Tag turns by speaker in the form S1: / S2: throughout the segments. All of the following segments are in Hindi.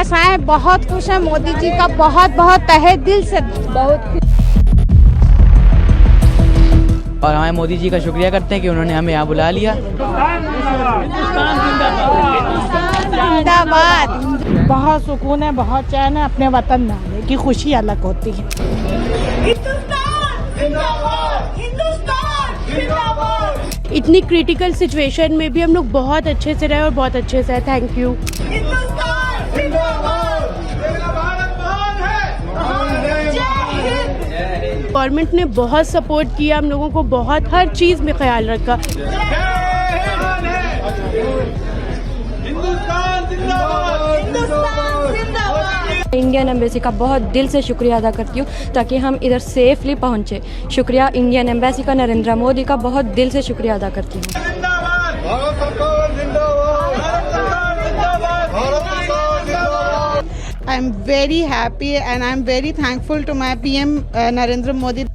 S1: वापस आए, बहुत खुश है। मोदी जी का बहुत बहुत तहे दिल से बहुत।
S2: और हमें मोदी जी का शुक्रिया करते हैं कि उन्होंने हमें यहाँ बुला लिया।
S1: जिंदाबाद।
S3: बहुत सुकून है, बहुत चैन है। अपने वतन में आने की खुशी अलग होती है।
S4: इतनी क्रिटिकल सिचुएशन में भी हम लोग बहुत अच्छे से रहे और बहुत अच्छे से है। Thank you. गवर्नमेंट ने बहुत सपोर्ट किया हम लोगों को, बहुत हर चीज़ में ख्याल रखा।
S5: इंडियन एम्बेसी का बहुत दिल से शुक्रिया अदा करती हूँ ताकि हम इधर सेफली पहुँचे। शुक्रिया इंडियन एम्बेसी का, नरेंद्र मोदी का बहुत दिल से शुक्रिया अदा करती हूँ।
S6: I am very happy and I am very thankful to my PM Narendra Modi.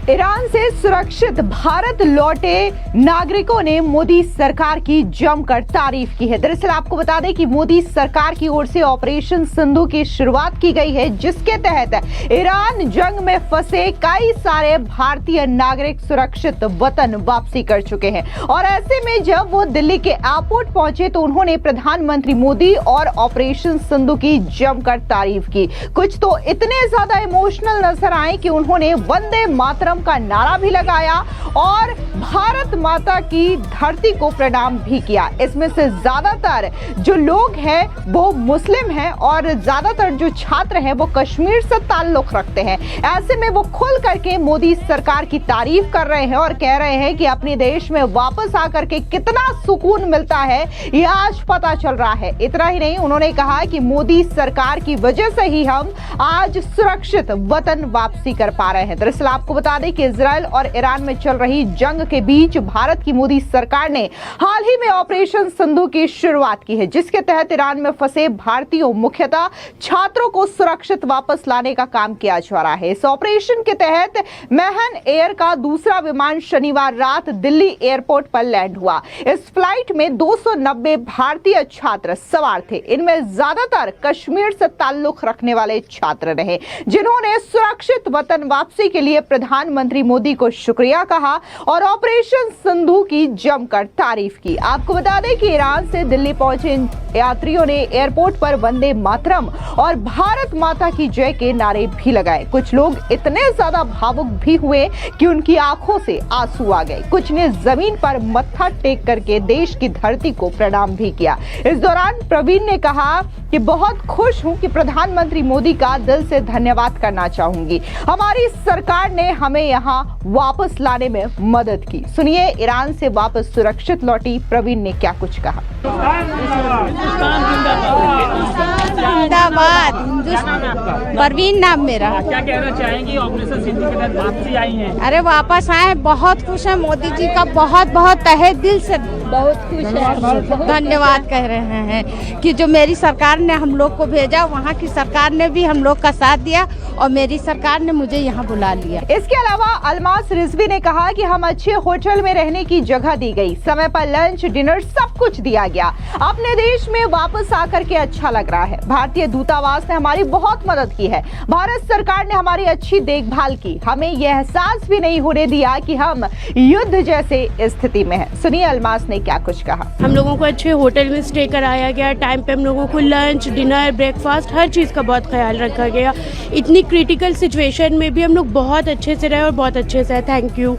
S7: Iran से सुरक्षित भारत लौटे नागरिकों ने मोदी सरकार की जमकर तारीफ की है। दरअसल आपको बता दें कि मोदी सरकार की ओर से ऑपरेशन सिंधु की शुरुआत की गई है, जिसके तहत ईरान जंग में फंसे कई सारे भारतीय नागरिक सुरक्षित वतन वापसी कर चुके हैं। और ऐसे में जब वो दिल्ली के एयरपोर्ट पहुंचे तो उन्होंने प्रधानमंत्री मोदी और ऑपरेशन सिंधु की जमकर तारीफ की। कुछ तो इतने ज्यादा इमोशनल नजर आए कि उन्होंने वंदे मातरम का नारा भी लगाया और भारत माता की धरती को प्रणाम भी किया। इसमें से ज्यादातर जो लोग हैं वो मुस्लिम हैं और ज्यादातर जो छात्र हैं वो कश्मीर से ताल्लुक रखते हैं। ऐसे में वो खुल करके मोदी सरकार की तारीफ कर रहे हैं और कह रहे हैं कि अपने देश में वापस आकर के कितना सुकून मिलता है ये आज पता चल रहा है। इतना ही नहीं, उन्होंने कहा कि मोदी सरकार की वजह से ही हम आज सुरक्षित वतन वापसी कर पा रहे हैं। दरअसल आपको बता दें कि इजराइल और ईरान में चल रही जंग के बीच भारत की मोदी सरकार ने हाल ही में ऑपरेशन सिंधु की शुरुआत की है, जिसके तहत ईरान में फंसे भारतीयों मुख्यतः छात्रों को सुरक्षित वापस लाने का काम किया जा रहा है। इस ऑपरेशन के तहत महन एयर का दूसरा विमान शनिवार रात दिल्ली एयरपोर्ट पर लैंड हुआ। इस फ्लाइट में 290 भारतीय छात्र सवार थे। इनमें ज्यादातर कश्मीर से ताल्लुक रखने वाले छात्र रहे, जिन्होंने सुरक्षित वतन वापसी के लिए प्रधानमंत्री मोदी को शुक्रिया कहा और ऑपरेशन सिंधु की जमकर तारीफ की। आपको बता दें कि ईरान से दिल्ली पहुंचे यात्रियों ने एयरपोर्ट पर वंदे मातरम और भारत माता की जय के नारे भी लगाए। कुछ लोग इतने ज्यादा भावुक भी हुए कि उनकी आंखों से आंसू आ गए। कुछ ने जमीन पर मत्था टेक करके देश की धरती को प्रणाम भी किया। इस दौरान प्रवीण ने कहा कि बहुत खुश हूं कि प्रधानमंत्री मोदी का दिल से धन्यवाद करना चाहूंगी। हमारी सरकार ने हमें यहाँ वापस लाने में मदद की। सुनिए ईरान से वापस सुरक्षित लौटी प्रवीण ने क्या कुछ कहा।
S1: जिंदाबाद। परवीन नाम मेरा।
S8: क्या कहना चाहेंगी? ऑपरेशन सिंधु के तहत वापसी आई हैं।
S1: अरे वापस आए, बहुत खुश है। मोदी जी का बहुत बहुत तहे दिल से बहुत खुश है, धन्यवाद कह रहे हैं कि जो मेरी सरकार ने हम लोग को भेजा, वहाँ की सरकार ने भी हम लोग का साथ दिया और मेरी सरकार ने मुझे यहाँ बुला लिया।
S7: इसके अलावा अलमास रिजवी ने कहा कि हम अच्छे होटल में रहने की जगह दी गई, समय पर लंच डिनर सब कुछ दिया गया। अपने देश में वापस आकर के अच्छा लग रहा है। भारतीय दूतावास ने हमारी बहुत मदद की है। भारत सरकार ने हमारी अच्छी देखभाल की। हमें यह एहसास भी नहीं होने दिया कि हम युद्ध जैसे स्थिति में हैं। सुनिए अलमास ने क्या कुछ कहा।
S4: हम लोगों को अच्छे होटल में स्टे कराया गया, टाइम पे हम लोगों को लंच डिनर ब्रेकफास्ट हर चीज़ का बहुत ख्याल रखा गया। इतनी क्रिटिकल सिचुएशन में भी हम लोग बहुत अच्छे से रहे और बहुत अच्छे से है। Thank you.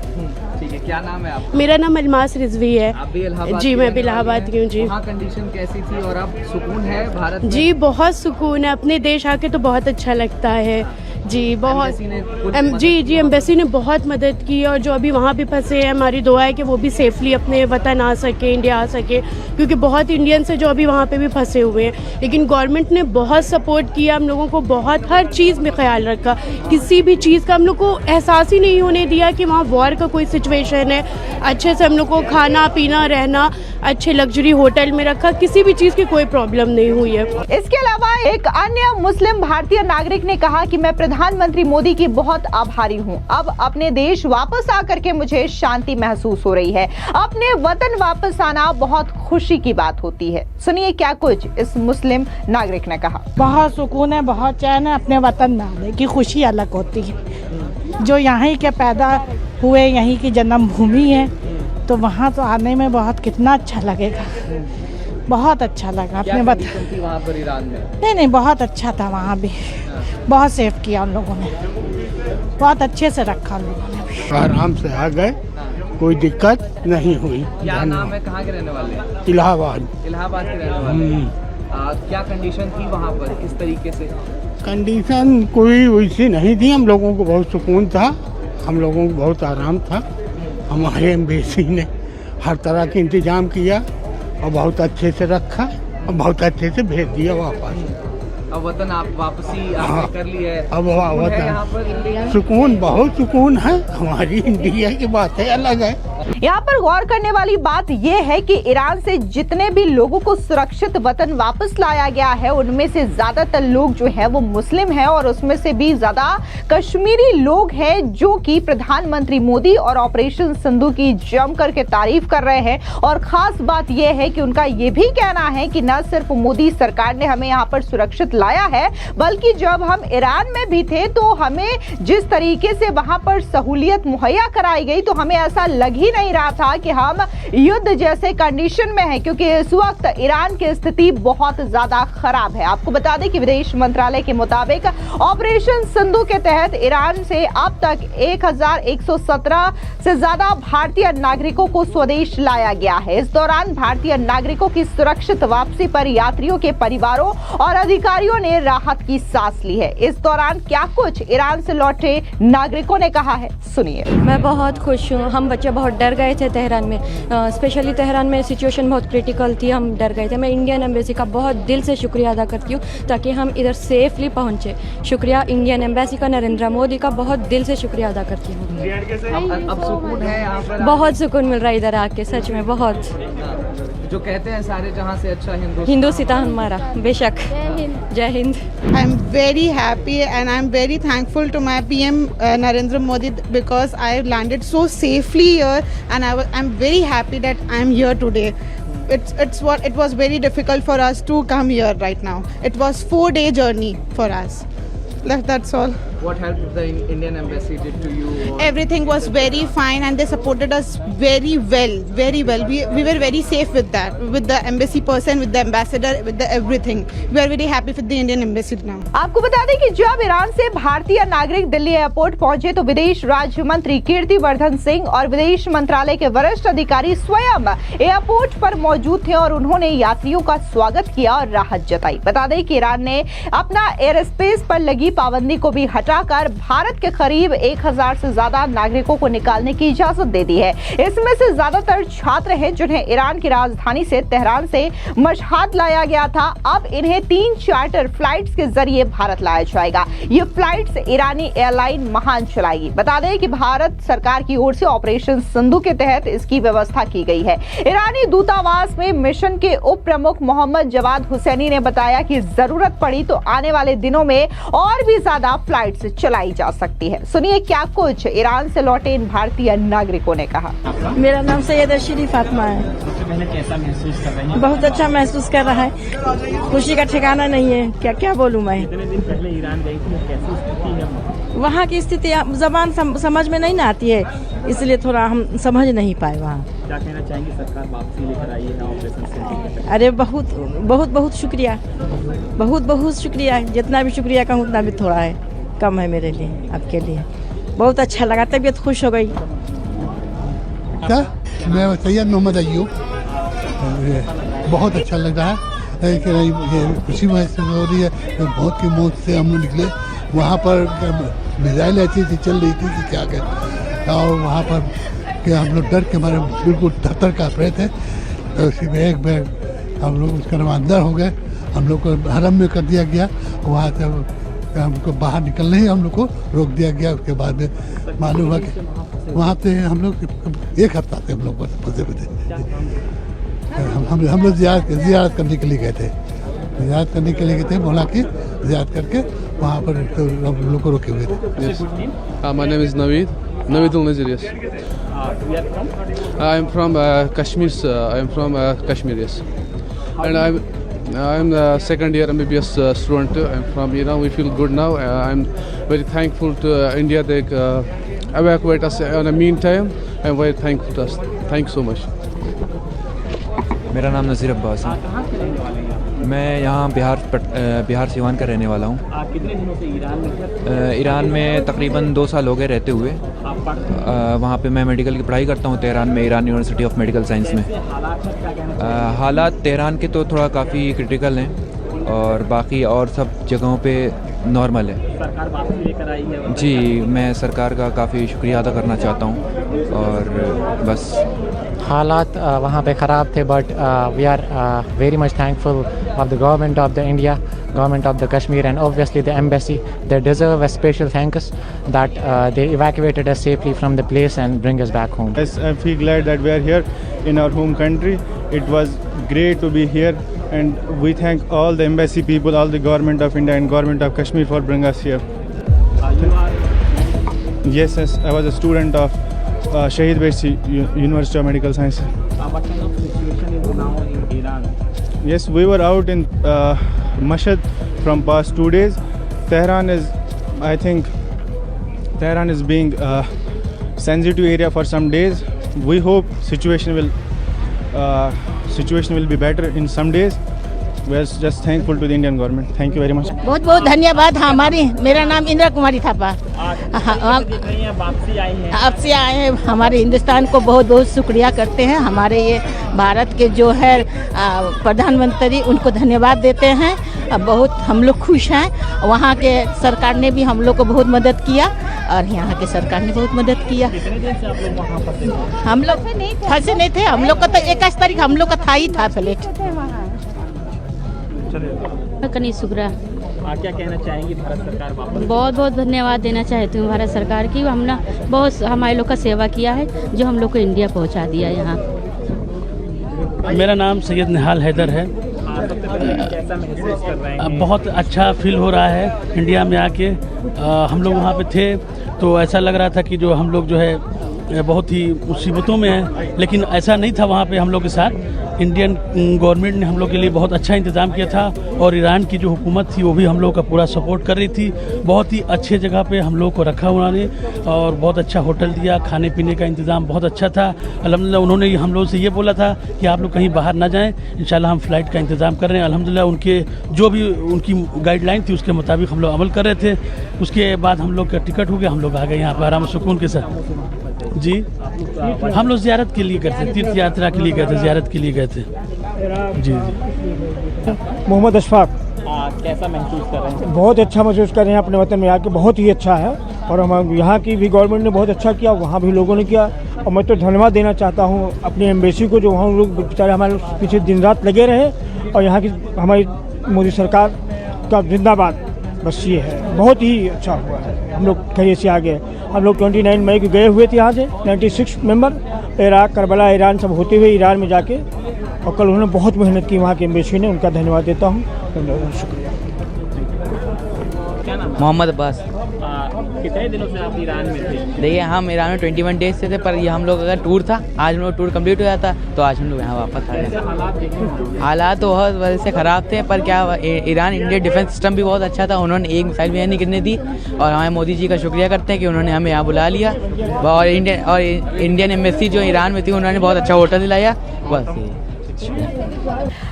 S2: ठीक है, क्या नाम है आपका?
S4: मेरा नाम अलमास रिजवी है।
S2: आप भी इलाहाबाद?
S4: जी मैं भी इलाहाबाद की हूँ जी।
S2: वहाँ कंडीशन कैसी थी और अब सुकून है भारत में?
S4: जी बहुत सुकून है। अपने देश आके तो बहुत अच्छा लगता है जी। बहुत जी एम्बेसी ने बहुत मदद की और जो अभी वहाँ भी फंसे हैं, हमारी दुआ है कि वो भी सेफली अपने वतन आ सके, इंडिया आ सके, क्योंकि बहुत इंडियंस है जो अभी वहाँ पे भी फंसे हुए हैं। लेकिन गवर्नमेंट ने बहुत सपोर्ट किया हम लोगों को, बहुत हर चीज़ में ख्याल रखा। किसी भी चीज़ का हम लोग को एहसास ही नहीं होने दिया कि वहाँ वॉर का कोई सिचुएशन है। अच्छे से हम लोग को खाना पीना रहना अच्छे लग्जरी होटल में रखा, किसी भी चीज़ की कोई प्रॉब्लम नहीं हुई है।
S7: इसके अलावा एक अन्य मुस्लिम भारतीय नागरिक ने कहा कि मैं प्रधानमंत्री मोदी की बहुत आभारी हूं। अब अपने देश वापस आकर के मुझे शांति महसूस हो रही है। अपने वतन वापस आना बहुत खुशी की बात होती है। सुनिए क्या कुछ इस मुस्लिम नागरिक ने कहा।
S3: बहुत सुकून है, बहुत चैन है, अपने वतन में आने की खुशी अलग होती है। जो यहाँ के पैदा हुए, यहीं की जन्मभूमि है, तो वहाँ तो आने में बहुत कितना अच्छा लगेगा। बहुत अच्छा लगा अपने वतन।
S2: वहाँ पर ईरान में
S3: नहीं, बहुत अच्छा था वहाँ भी। बहुत सेफ किया उन लोगों ने, बहुत अच्छे से रखा उन लोगों ने भी।
S9: आराम से आ गए, कोई दिक्कत नहीं हुई।
S2: क्या नाम है, कहाँ के रहने वाले हैं?
S9: इलाहाबाद
S2: के रहने वाले हैं। क्या कंडीशन थी वहाँ पर, किस तरीके से?
S9: कंडीशन कोई वैसी नहीं थी। हम लोगों को बहुत सुकून था, हम लोगों को बहुत आराम था। हमारे एम्बेसी ने हर तरह के इंतजाम किया और बहुत अच्छे से रखा और बहुत अच्छे से भेज दिया वापस।
S2: अब वतन आप वापसी आपने कर ली है।
S9: अब
S2: यहाँ पर इंडिया
S9: सुकून, बहुत सुकून है। हमारी इंडिया की बात है अलग है।
S7: यहाँ पर गौर करने वाली बात यह है कि ईरान से जितने भी लोगों को सुरक्षित वतन वापस लाया गया है, उनमें से ज्यादातर लोग जो है वो मुस्लिम हैं और उसमें से भी ज्यादा कश्मीरी लोग हैं जो कि प्रधानमंत्री मोदी और ऑपरेशन सिंधु की जम करके तारीफ कर रहे हैं। और खास बात यह है कि उनका ये भी कहना है कि न सिर्फ मोदी सरकार ने हमें यहाँ पर सुरक्षित लाया है, बल्कि जब हम ईरान में भी थे तो हमें जिस तरीके से वहां पर सहूलियत मुहैया कराई गई, तो हमें ऐसा लग ही नहीं रहा था कि हम युद्ध जैसे कंडीशन में हैं, क्योंकि इस वक्त ईरान की स्थिति बहुत ज्यादा खराब है। आपको बता दें कि विदेश मंत्रालय के मुताबिक ऑपरेशन सिंधु के तहत ईरान से अब तक 1117 से ज्यादा भारतीय नागरिकों को स्वदेश लाया गया है। इस दौरान भारतीय नागरिकों की सुरक्षित वापसी पर यात्रियों के परिवारों और अधिकारियों ने राहत की सांस ली है। इस दौरान क्या कुछ ईरान से लौटे नागरिकों ने कहा है, सुनिए।
S5: मैं बहुत खुश हूँ। हम बच्चे बहुत डर गए थे तेहरान में, स्पेशली तेहरान में सिचुएशन बहुत क्रिटिकल थी, हम डर गए थे। मैं इंडियन एम्बेसी का बहुत दिल से शुक्रिया अदा करती हूँ ताकि हम इधर सेफली पहुँचे। शुक्रिया इंडियन एम्बेसी का, नरेंद्र मोदी का बहुत दिल से शुक्रिया अदा करती हूँ।
S2: अब सुकून है यहाँ पर?
S5: बहुत सुकून मिल रहा है इधर आके, सच में बहुत।
S2: जो कहते हैं सारे जहाँ से अच्छा
S5: हिंदुस्तान हमारा, बेशक। जय Hind.
S6: I am very happy and I am very thankful to my PM Narendra Modi because I landed so safely here, and I'm very happy that I am here today. It was very difficult for us to come here right now. It was 4-day journey for us. That's all.
S2: What help the Indian embassy did to you?
S6: Everything was very fine and they supported us very well, very well. We were very safe with that, with the embassy person, with the ambassador, with the everything. We are very happy with the Indian embassy now.
S7: आपको बता दें कि जब ईरान से भारतीय नागरिक दिल्ली एयरपोर्ट पहुंचे तो विदेश राज्य मंत्री कीर्तिवर्धन सिंह और विदेश मंत्रालय के वरिष्ठ अधिकारी स्वयं एयरपोर्ट पर मौजूद थे और उन्होंने यात्रियों का स्वागत किया और राहत जताई। बता दें कि ईरान ने अपना एयर स्पेस पर लगी पाबंदी को भी हटाकर भारत के करीब 1000 से ज्यादा नागरिकों को निकालने की इजाजत दे दी है। इसमें से ज्यादातर छात्र हैं जिन्हें ईरान की राजधानी से तेहरान से मशहद लाया गया था। अब इन्हें 3 चार्टर फ्लाइट्स के जरिए भारत लाया जाएगा। ये फ्लाइट्स ईरानी एयरलाइन महान चलाएगी। बता दें कि भारत सरकार की ओर से ऑपरेशन सिंधु के तहत इसकी व्यवस्था की गई है। ईरानी दूतावास में मिशन के उप प्रमुख मोहम्मद जवाद हुसैनी ने बताया कि जरूरत पड़ी तो आने वाले दिनों में और भी ज्यादा फ्लाइट्स चलाई जा सकती है। सुनिए क्या कुछ ईरान से लौटे इन भारतीय नागरिकों ने कहा।
S3: मेरा नाम सैयद अशरी फातिमा है।
S8: कैसा महसूस कर रहे हैं?
S3: बहुत अच्छा महसूस कर रहा है, खुशी का ठिकाना नहीं है। क्या क्या बोलूं मैं।
S8: इतने दिन पहले ईरान गई थी, कैसी स्थिति है
S3: वहाँ की स्थिति जबान समझ में नहीं ना आती है, इसलिए थोड़ा हम समझ नहीं पाए वहाँ।
S8: क्या कहना चाहेंगे? सरकार वापसी लेकर आई है ऑपरेशन सिंधु।
S3: अरे बहुत बहुत बहुत शुक्रिया, बहुत बहुत शुक्रिया। जितना भी शुक्रिया कहूँ उतना भी थोड़ा है, कम है मेरे लिए, आपके लिए। बहुत अच्छा लगा, तबीयत खुश हो गई।
S9: मैं सैयद मोहम्मद अय्यूब, बहुत अच्छा लग रहा है कि ये खुशी महसूस हो रही है। मौत की मौत से हम निकले, वहाँ पर मिसाइल ऐसी थी चल रही थी कि क्या कहें, और वहाँ पर कि हम लोग डर के हमारे बिल्कुल थर काँप रहे थे। तो उसी में एक बार हम लोग उसका अंदर हो गए, हम लोग को हरम में कर दिया गया। वहाँ से हमको बाहर निकलने ही हम लोग को रोक दिया गया। उसके बाद में मालूम हुआ कि वहाँ पे हम लोग 1 हफ्ता से हम लोग फंसे हुए थे। हम लोग जियारत करने के लिए गए थे। ज़ियारत करने के लिए गए थे, मौला की ज़ियारत करके वहाँ पर हम लोग को रोके हुए थे।
S10: My name is Navidul Nazir, yes. I am from Kashmir. I am from Kashmir, yes. And I'm the second year MBBS student. I'm from Iran. We feel good now. I'm very thankful to India. They evacuate us in the meantime. I'm very thankful to us. Thanks so much.
S11: मेरा नाम नज़ीर अब्बास है। मैं यहाँ बिहार सीवान का रहने वाला हूँ।
S8: कितने दिनों से ईरान में?
S11: ईरान में तकरीबन 2 साल हो गए रहते हुए। वहाँ पे मैं मेडिकल की पढ़ाई करता हूँ तेहरान में, Iran university of medical science में। हालात तेहरान के तो थोड़ा काफ़ी क्रिटिकल हैं और बाकी और सब जगहों पे नॉर्मल है।
S8: सरकार वापसी लेकर आई है?
S11: जी, मैं सरकार का काफ़ी शुक्रिया अदा करना चाहता हूँ और बस।
S12: हालात वहाँ पे ख़राब थे, but we are very much thankful of the government of the India, government of the Kashmir, and obviously the embassy. They deserve a special thanks that they evacuated us safely from the place and bring us back home.
S13: Yes, I feel glad that we are here in our home country. It was great to be here, and we thank all the embassy people, all the government of India and government of Kashmir for bringing us here. Yes, I was a student of Shahid Besi University of Medical Science.
S8: What kind of situation is now in Iran?
S13: Yes, we were out in Mashhad from past 2 days. Tehran is being sensitive area for some days. We hope situation will be better in some days. We are just thankful to the Indian government. Thank you very much.
S3: बहुत बहुत धन्यवाद। हमारी, मेरा नाम इंदिरा कुमारी थापा।
S8: वापसी आई है?
S3: आपसे आए हैं। हमारे हिंदुस्तान को बहुत बहुत शुक्रिया करते हैं। हमारे ये भारत के जो है प्रधानमंत्री, उनको धन्यवाद देते हैं। बहुत हम लोग खुश हैं। वहाँ के सरकार ने भी हम लोग को बहुत मदद किया और यहाँ के सरकार ने बहुत मदद किया।
S8: कितने दिन से आप लोग वहाँ फंसे थे?
S3: हम लोग फंसे नहीं थे। हम लोग का तो 21 तारीख हम लोग का था ही था फ्लैट।
S14: कनी शुक्र।
S8: क्या कहना चाहेंगी भारत सरकार वापस?
S14: बहुत बहुत धन्यवाद देना चाहती हूँ भारत सरकार की। हमने बहुत हमारे लोग का सेवा किया है, जो हम लोग को इंडिया पहुँचा दिया यहाँ।
S15: मेरा नाम सैयद निहाल हैदर है।
S8: कैसा महसूस कर रहे हैं?
S15: बहुत अच्छा फील हो रहा है इंडिया में आके। हम लोग वहाँ पे थे तो ऐसा लग रहा था कि जो हम लोग जो है बहुत ही मुसीबतों में हैं, लेकिन ऐसा नहीं था। वहाँ पे हम लोग के साथ इंडियन गवर्नमेंट ने हम लोग के लिए बहुत अच्छा इंतज़ाम किया था और ईरान की जो हुकूमत थी वो भी हम लोग का पूरा सपोर्ट कर रही थी। बहुत ही अच्छे जगह पे हम लोग को रखा उन्होंने और बहुत अच्छा होटल दिया। खाने पीने का इंतज़ाम बहुत अच्छा था। अल्हम्दुलिल्लाह उन्होंने हम लोग से ये बोला था कि आप लोग कहीं बाहर ना जाएं, इंशाल्लाह हम फ़्लाइट का इंतज़ाम कर रहे हैं। अल्हम्दुलिल्लाह उनके जो भी उनकी गाइडलाइन थी उसके मुताबिक हम लोग अमल कर रहे थे। उसके बाद हम लोग का टिकट हो गया, हम लोग आ गए यहाँ पर आराम सुकून के साथ। जी, हम लोग ज़ियारत के लिए गए थे, तीर्थ यात्रा के लिए गए थे, ज़ियारत के लिए गए थे। जी
S13: मोहम्मद अशफाक।
S8: कैसा महसूस कर रहे हैं?
S13: बहुत अच्छा महसूस कर रहे हैं अपने वतन में आके। बहुत ही अच्छा है और हम यहाँ की भी गवर्नमेंट ने बहुत अच्छा किया, वहाँ भी लोगों ने किया। और मैं तो धन्यवाद देना चाहता हूँ अपनी एम्बेसी को, जो वहाँ लोग बेचारे हमारे पीछे दिन रात लगे रहे। और यहाँ की हमारी मोदी सरकार का जिंदाबाद। बस ये है, बहुत ही अच्छा हुआ है। हम लोग खैरियत से आ गए। हम लोग 29 मई को गए हुए थे यहाँ से, 96 मेंबर इराक, करबला, ईरान सब होते हुए ईरान में जाके, और कल उन्होंने बहुत मेहनत की वहाँ के एम्बेसी ने। उनका धन्यवाद देता हूँ। शुक्रिया।
S8: क्या नाम?
S16: मोहम्मद अब्बास।
S8: कितने दिनों से आप ईरान में थे?
S16: देखिए, हम ईरान में 21 डेज से थे, पर ये हम लोग अगर टूर था, आज हम लोग टूर कंप्लीट हो जाता तो आज हम लोग यहाँ वापस आ गए। हालात तो बहुत वजह से ख़राब थे, पर क्या ईरान इंडिया डिफेंस सिस्टम भी बहुत अच्छा था। उन्होंने एक मिसाइल भी नहीं गिरने दी और हमारे मोदी जी का शुक्रिया करते हैं कि उन्होंने हमें यहाँ बुला लिया। और इंडियन एम्बेसी जो ईरान में थी, उन्होंने बहुत अच्छा होटल दिलाया। बस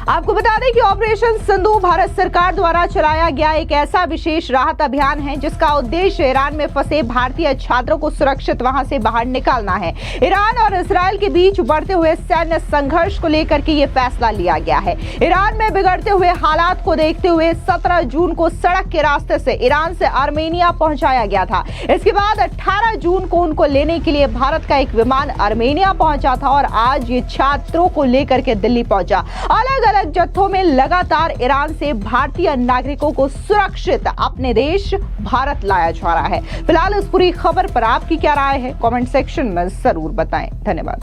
S7: आपको बता दें कि ऑपरेशन सिंधु भारत सरकार द्वारा चलाया गया एक ऐसा विशेष राहत अभियान है जिसका उद्देश्य ईरान में फंसे भारतीय छात्रों को सुरक्षित वहां से बाहर निकालना है। ईरान और इजरायल के बीच बढ़ते हुए सैन्य संघर्ष को लेकर के ये फैसला लिया गया है। ईरान में बिगड़ते हुए हालात को देखते हुए 17 जून को सड़क के रास्ते से ईरान से आर्मेनिया पहुंचाया गया था। इसके बाद 18 जून को उनको लेने के लिए भारत का एक विमान आर्मेनिया पहुंचा था और आज ये छात्रों को लेकर के दिल्ली पहुंचा। अलग अलग जत्थों में लगातार ईरान से भारतीय नागरिकों को सुरक्षित अपने देश भारत लाया जा रहा है। फिलहाल इस पूरी खबर पर आपकी क्या राय है, कमेंट सेक्शन में जरूर बताएं। धन्यवाद।